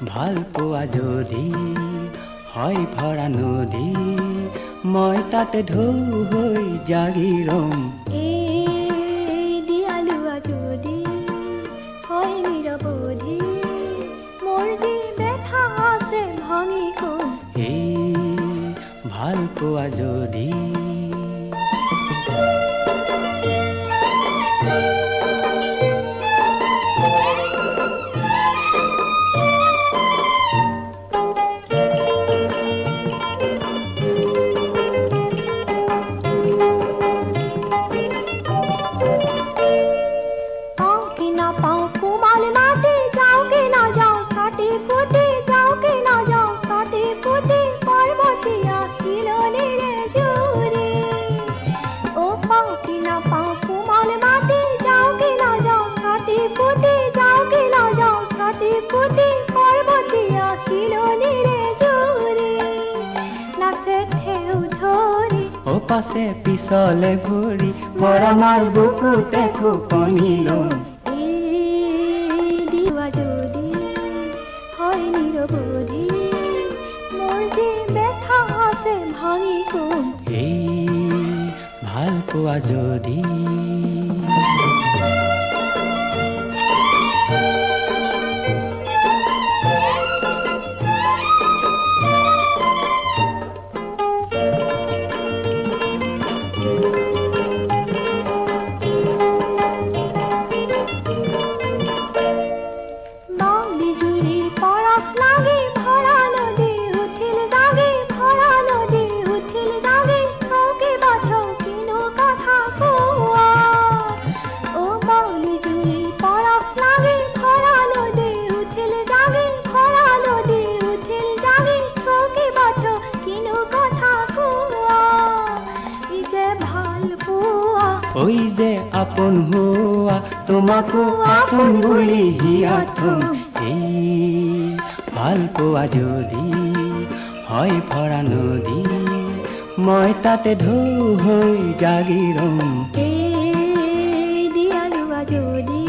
ভাল পোৱা যদি হয় ভৰা নদী, মই তাতে ঢৌ হৈ জাগি ৰম। দিয়ালুৱা যদি হয় নিৰৱধি, মোৰ যি ব্যথা আছে ভাঙি কম। ভাল পোৱা যদি পাছে পিছলে ঘূৰি মৰমৰ বুকুতে খোপনি লম। দিৱা যদি হয় নিৰৱধি, মোৰ যি ব্যথা আছে ভাঙি কম। ভাল পোৱা যদি ওই যে আপন হোৱা তোমাকো আপন বুলি হিয়াত থম। ভাল পোৱা যদি হয় ভৰা নদী, মই তাতে ঢৌ হৈ জাগি ৰম। দিয়ালুৱা যদি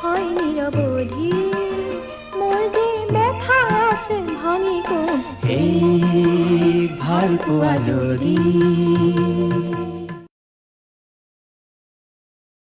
হয় নিৰৱধি, মোৰ যি ব্যথা আছে ভাঙি কম। ভাল পোৱা যদি